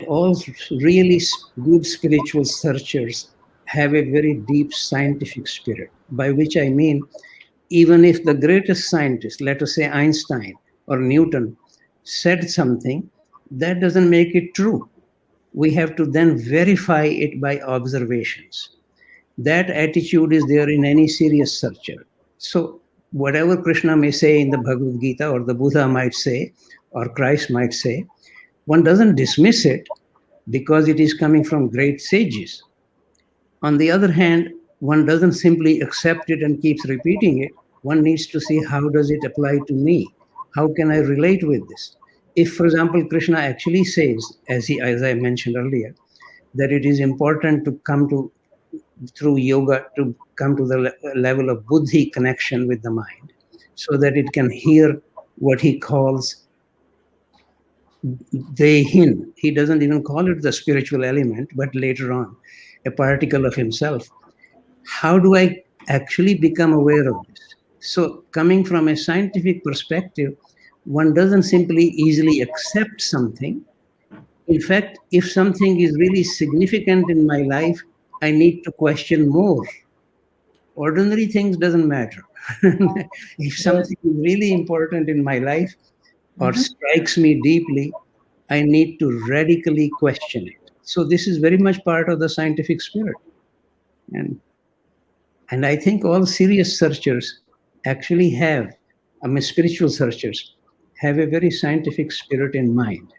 All really good spiritual searchers have a very deep scientific spirit, by which I mean, even if the greatest scientist, let us say Einstein or Newton, said something, that doesn't make it true. We have to then verify it by observations. That attitude is there in any serious searcher. So, whatever Krishna may say in the Bhagavad Gita, or the Buddha might say, or Christ might say, one doesn't dismiss it because it is coming from great sages. On the other hand, one doesn't simply accept it and keeps repeating it. One needs to see, how does it apply to me? How can I relate with this? If, for example, Krishna actually says, as I mentioned earlier, that it is important to come to, through yoga, to come to the level of buddhi connection with the mind, so that it can hear what he calls Dehin. He doesn't even call it the spiritual element, but later on, a particle of himself. How do I actually become aware of this? So, coming from a scientific perspective, one doesn't simply easily accept something. In fact, if something is really significant in my life, I need to question more. Ordinary things doesn't matter. If something is really important in my life or strikes me deeply, I need to radically question it. So this is very much part of the scientific spirit. And and I think all serious searchers actually have, I mean, spiritual searchers have a very scientific spirit in mind.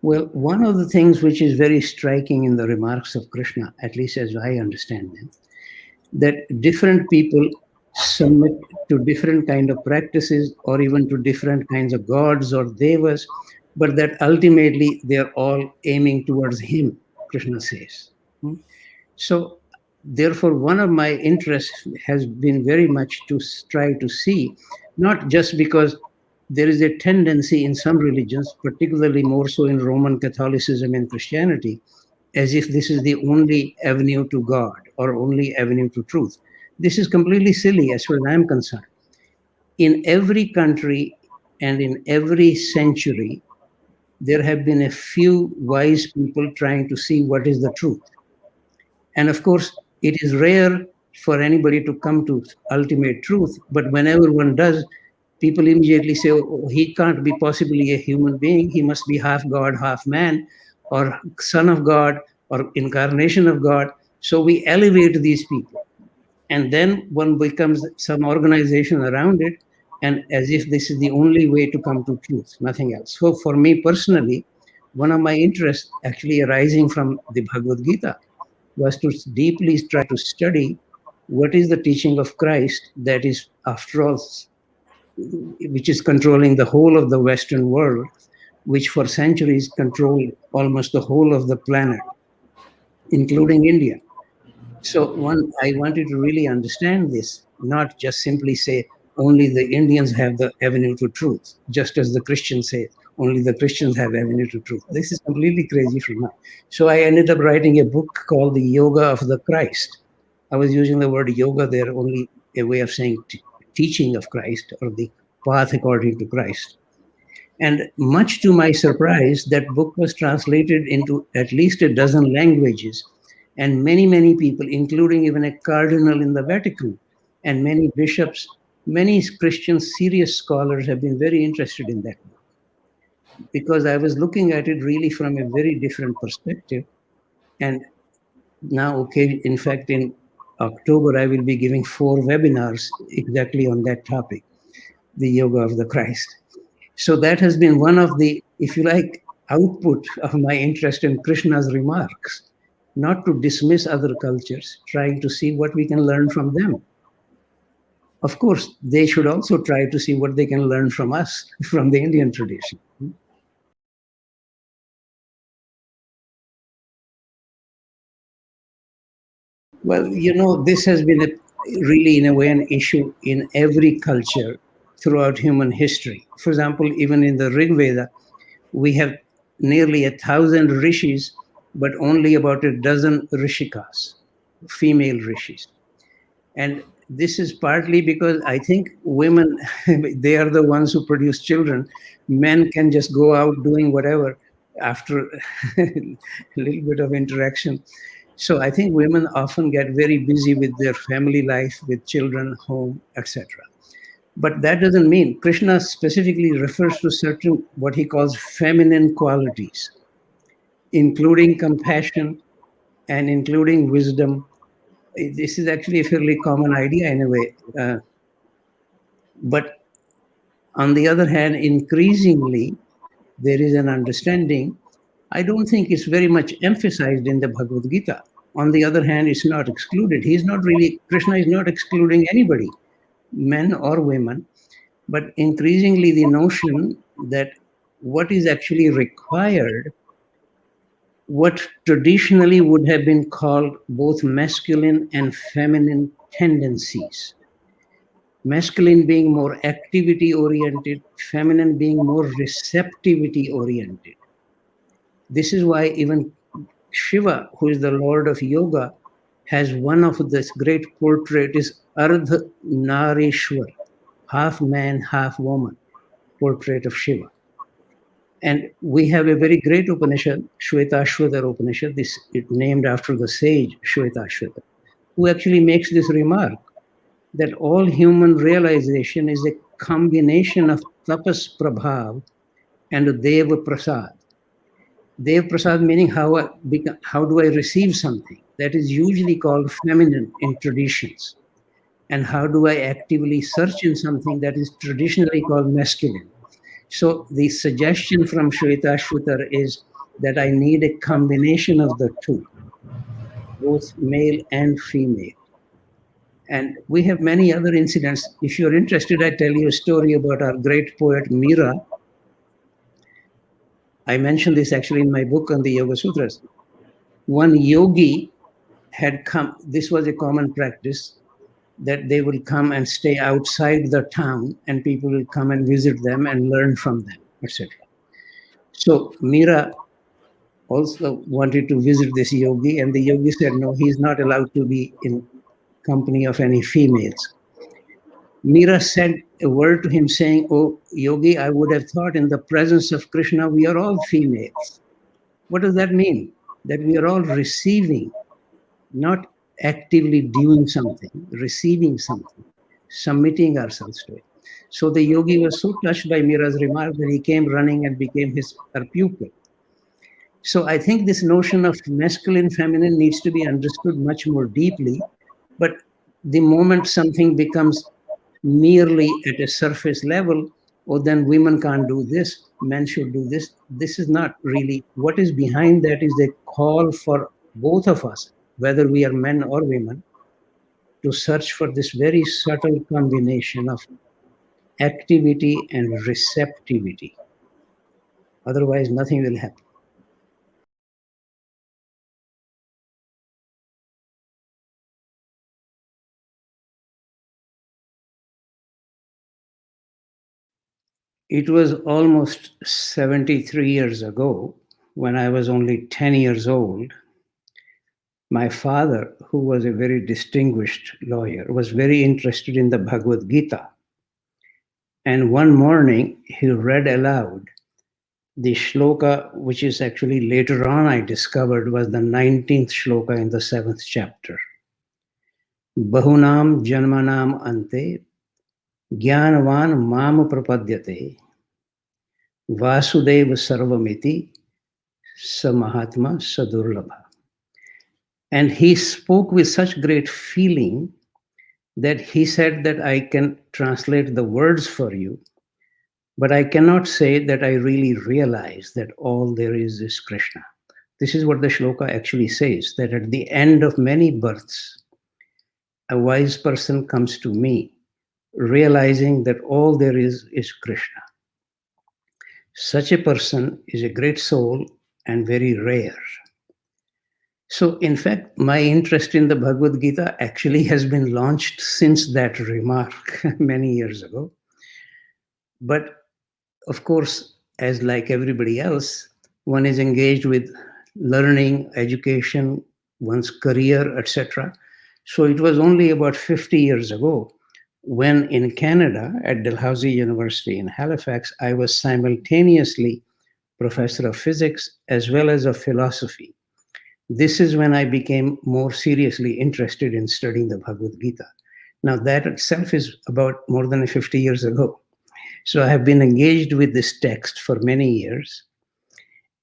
Well, one of the things which is very striking in the remarks of Krishna, at least as I understand them, that different people submit to different kind of practices or even to different kinds of gods or devas, but that ultimately they're all aiming towards him, Krishna says. So therefore, one of my interests has been very much to try to see, not just because there is a tendency in some religions, particularly more so in Roman Catholicism and Christianity, as if this is the only avenue to God or only avenue to truth. This is completely silly as far as I'm concerned. In every country and in every century, there have been a few wise people trying to see what is the truth. And of course, it is rare for anybody to come to ultimate truth, but whenever one does, people immediately say, oh, he can't be possibly a human being. He must be half God, half man, or son of God, or incarnation of God. So we elevate these people. And then one becomes some organization around it, and as if this is the only way to come to truth, nothing else. So for me personally, one of my interests actually arising from the Bhagavad Gita was to deeply try to study what is the teaching of Christ that is, after all, which is controlling the whole of the Western world, which for centuries controlled almost the whole of the planet, including India. So I wanted to really understand this, not just simply say only the Indians have the avenue to truth, just as the Christians say only the Christians have avenue to truth. This is completely crazy for me. So I ended up writing a book called The Yoga of the Christ. I was using the word yoga there, only a way of saying teaching of Christ, or the path according to Christ. And much to my surprise, that book was translated into at least a dozen languages. And many, many people, including even a cardinal in the Vatican and many bishops, many Christian serious scholars have been very interested in that book, because I was looking at it really from a very different perspective. And now, okay, in fact, in October, I will be giving 4 webinars exactly on that topic, the yoga of the Christ. So that has been one of the, if you like, output of my interest in Krishna's remarks, not to dismiss other cultures, trying to see what we can learn from them. Of course, they should also try to see what they can learn from us, from the Indian tradition. Well, this has been really, in a way, an issue in every culture throughout human history. For example, even in the Rig Veda, we have nearly 1,000 rishis, but only about a dozen rishikas, female rishis. And this is partly because I think women, they are the ones who produce children. Men can just go out doing whatever after a little bit of interaction. So I think women often get very busy with their family life, with children, home, etc. But that doesn't mean Krishna specifically refers to certain what he calls feminine qualities, including compassion and including wisdom. This is actually a fairly common idea in a way. But on the other hand, increasingly, there is an understanding. I don't think it's very much emphasized in the Bhagavad Gita. On the other hand, it's not excluded. Krishna is not excluding anybody, men or women, but increasingly the notion that what is actually required, what traditionally would have been called both masculine and feminine tendencies, masculine being more activity oriented, feminine being more receptivity oriented. This is why even Shiva, who is the Lord of Yoga, has one of this great portrait is Ardha Nareshwar, half man, half woman, portrait of Shiva. And we have a very great Upanishad, Shvetashvatara Upanishad, this is named after the sage Shvetashvatara, who actually makes this remark that all human realization is a combination of tapas prabhav and deva prasad. Dev prasad meaning how do I receive something? That is usually called feminine in traditions. And how do I actively search in something that is traditionally called masculine? So the suggestion from Shvetashvatara is that I need a combination of the two, both male and female. And we have many other incidents. If you're interested, I tell you a story about our great poet Meera. I mentioned this actually in my book on the Yoga Sutras. One yogi had come, this was a common practice, that they will come and stay outside the town and people will come and visit them and learn from them, etc. So Meera also wanted to visit this yogi, and the yogi said, no, he's not allowed to be in company of any females. Meera said a word to him saying, oh, yogi, I would have thought in the presence of Krishna, we are all females. What does that mean? That we are all receiving, not actively doing something, receiving something, submitting ourselves to it. So the yogi was so touched by Meera's remark that he came running and became her pupil. So I think this notion of masculine, feminine needs to be understood much more deeply. But the moment something becomes merely at a surface level, oh, then women can't do this, men should do this. This is not really, what is behind that is a call for both of us, whether we are men or women, to search for this very subtle combination of activity and receptivity. Otherwise, nothing will happen. It was almost 73 years ago, when I was only 10 years old. My father, who was a very distinguished lawyer, was very interested in the Bhagavad Gita. And one morning, he read aloud the shloka, which is actually later on I discovered was the 19th shloka in the 7th chapter. Bahunam janmanam ante jnanavan mam prapadyate Vasudeva Sarvamiti Samahatma Sadurlabha. And he spoke with such great feeling that he said that I can translate the words for you, but I cannot say that I really realize that all there is Krishna. This is what the shloka actually says, that at the end of many births, a wise person comes to me, realizing that all there is Krishna. Such a person is a great soul and very rare. So, in fact, my interest in the Bhagavad Gita actually has been launched since that remark many years ago. But of course, as like everybody else, one is engaged with learning, education, one's career, etc. So it was only about 50 years ago when in Canada at Dalhousie University in Halifax, I was simultaneously professor of physics as well as of philosophy. This is when I became more seriously interested in studying the Bhagavad Gita. Now, that itself is about more than 50 years ago. So I have been engaged with this text for many years.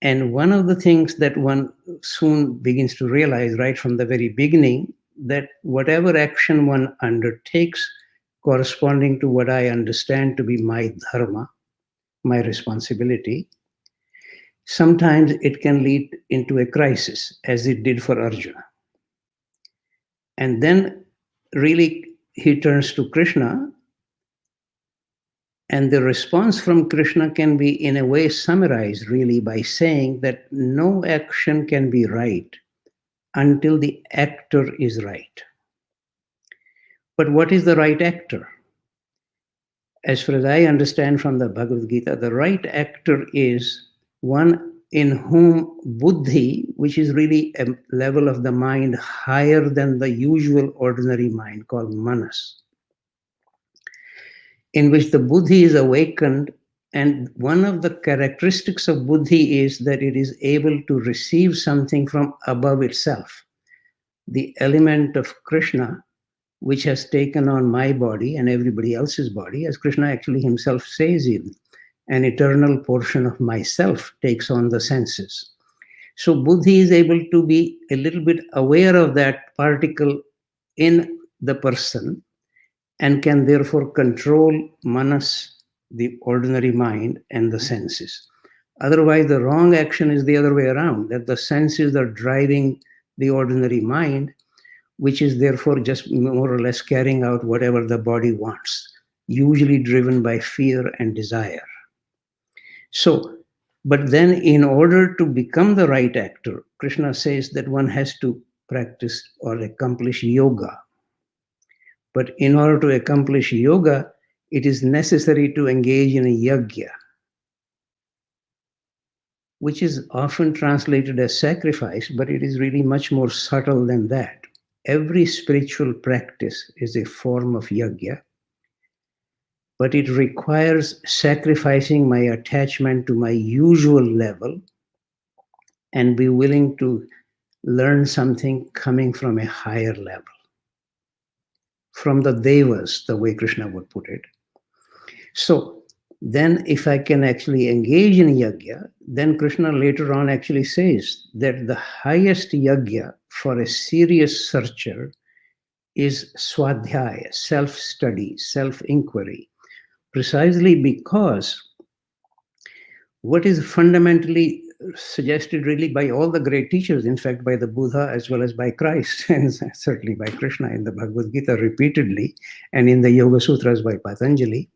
And one of the things that one soon begins to realize right from the very beginning, that whatever action one undertakes corresponding to what I understand to be my dharma, my responsibility, sometimes it can lead into a crisis, as it did for Arjuna. And then really he turns to Krishna, and the response from Krishna can be in a way summarized really by saying that no action can be right until the actor is right. But what is the right actor? As far as I understand from the Bhagavad Gita, the right actor is one in whom buddhi, which is really a level of the mind higher than the usual ordinary mind called manas, in which the buddhi is awakened. And one of the characteristics of buddhi is that it is able to receive something from above itself. The element of Krishna, which has taken on my body and everybody else's body, as Krishna actually himself says, even an eternal portion of myself takes on the senses. So buddhi is able to be a little bit aware of that particle in the person and can therefore control manas, the ordinary mind, and the senses. Otherwise, the wrong action is the other way around, that the senses are driving the ordinary mind, which is therefore just more or less carrying out whatever the body wants, usually driven by fear and desire. So, but then in order to become the right actor, Krishna says that one has to practice or accomplish yoga. But in order to accomplish yoga, it is necessary to engage in a yajna, which is often translated as sacrifice, but it is really much more subtle than that. Every spiritual practice is a form of yajna, but it requires sacrificing my attachment to my usual level and be willing to learn something coming from a higher level, from the devas, the way Krishna would put it. So then if I can actually engage in yajna, then Krishna later on actually says that the highest yajna for a serious searcher is swadhyaya, self-study, self-inquiry, precisely because what is fundamentally suggested really by all the great teachers, in fact, by the Buddha as well as by Christ, and certainly by Krishna in the Bhagavad Gita repeatedly, and in the Yoga Sutras by Patanjali,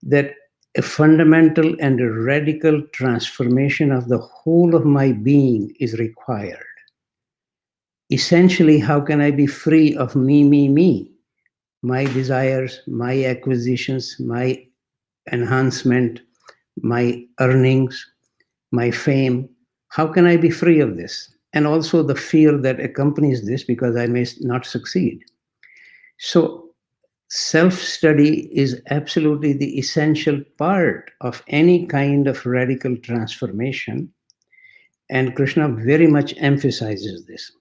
that a fundamental and a radical transformation of the whole of my being is required. Essentially, how can I be free of me, my desires, my acquisitions, my enhancement, my earnings, my fame? How can I be free of this? And also the fear that accompanies this because I may not succeed. So self-study is absolutely the essential part of any kind of radical transformation. And Krishna very much emphasizes this.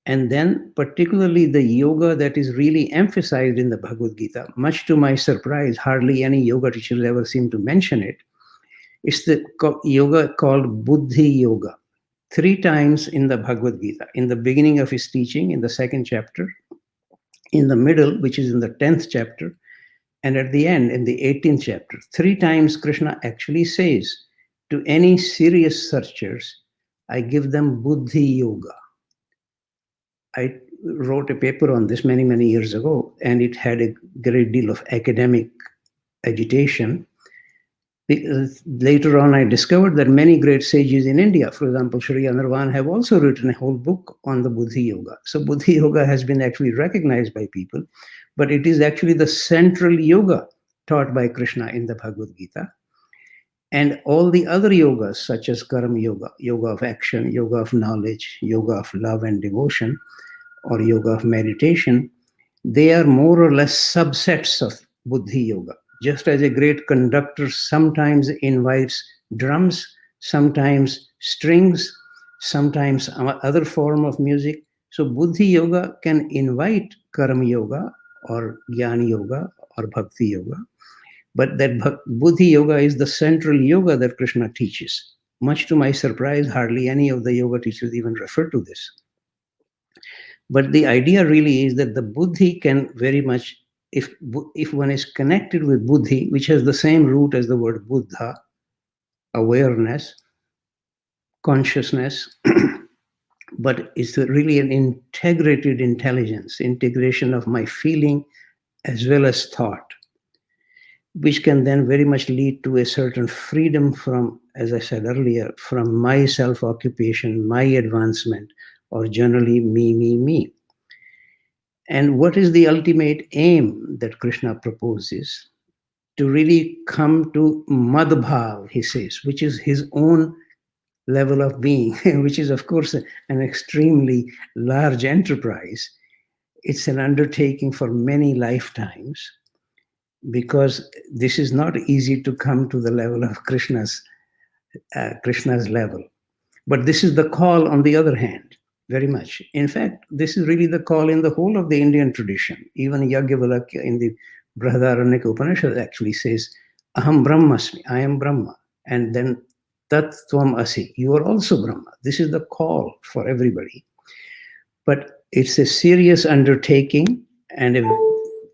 And then particularly the yoga that is really emphasized in the Bhagavad Gita, much to my surprise, hardly any yoga teachers ever seem to mention it. It's the yoga called Buddhi Yoga. 3 times in the Bhagavad Gita, in the beginning of his teaching, in the 2nd chapter, in the middle, which is in the 10th chapter, and at the end, in the 18th chapter. 3 times Krishna actually says to any serious searchers, I give them Buddhi Yoga. I wrote a paper on this many, many years ago, and it had a great deal of academic agitation. Later on, I discovered that many great sages in India, for example, Sri Anirvan, have also written a whole book on the Buddhi Yoga. So Buddhi Yoga has been actually recognized by people, but it is actually the central yoga taught by Krishna in the Bhagavad Gita. And all the other yogas, such as Karma Yoga, yoga of action, yoga of knowledge, yoga of love and devotion, or yoga of meditation, they are more or less subsets of Buddhi yoga. Just as a great conductor sometimes invites drums, sometimes strings, sometimes other form of music. So Buddhi yoga can invite Karma yoga or Jnana yoga or Bhakti yoga. But that Buddhi yoga is the central yoga that Krishna teaches. Much to my surprise, hardly any of the yoga teachers even refer to this. But the idea really is that the Buddhi can very much, if one is connected with Buddhi, which has the same root as the word Buddha, awareness, consciousness, but it's really an integrated intelligence, integration of my feeling as well as thought, which can then very much lead to a certain freedom from, as I said earlier, from my self-occupation, my advancement, or generally me. And what is the ultimate aim that Krishna proposes? To really come to Madbhav, he says, which is his own level of being, which is, of course, an extremely large enterprise. It's an undertaking for many lifetimes, because this is not easy to come to the level of Krishna's level. But this is the call on the other hand, very much. In fact, this is really the call in the whole of the Indian tradition. Even Yajnavalkya in the Brihadaranyaka Upanishad actually says, Aham Brahmasmi, I am Brahma. And then Tat Tvam Asi, you are also Brahma. This is the call for everybody. But it's a serious undertaking and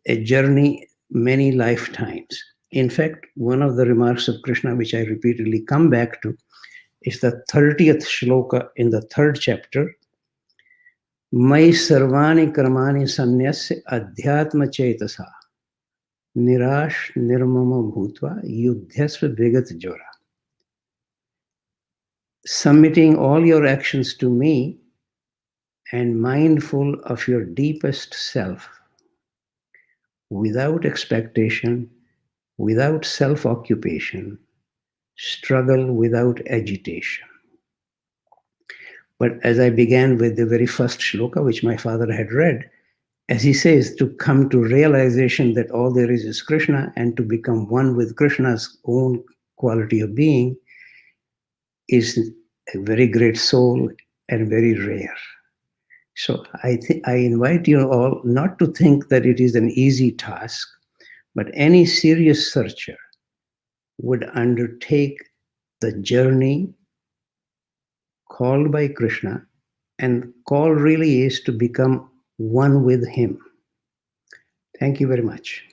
a journey many lifetimes. In fact, one of the remarks of Krishna, which I repeatedly come back to, is the 30th shloka in the 3rd chapter. Mai sarvani karmani sanyasya adhyatma chetasa nirash nirmama bhutva yudhyasva vigat jora. Submitting all your actions to me and mindful of your deepest self, without expectation, without self-occupation, struggle without agitation. But as I began with the very first shloka, which my father had read, as he says, to come to realization that all there is Krishna and to become one with Krishna's own quality of being is a very great soul and very rare. So I invite you all not to think that it is an easy task, but any serious searcher would undertake the journey called by Krishna, and call really is to become one with him. Thank you very much.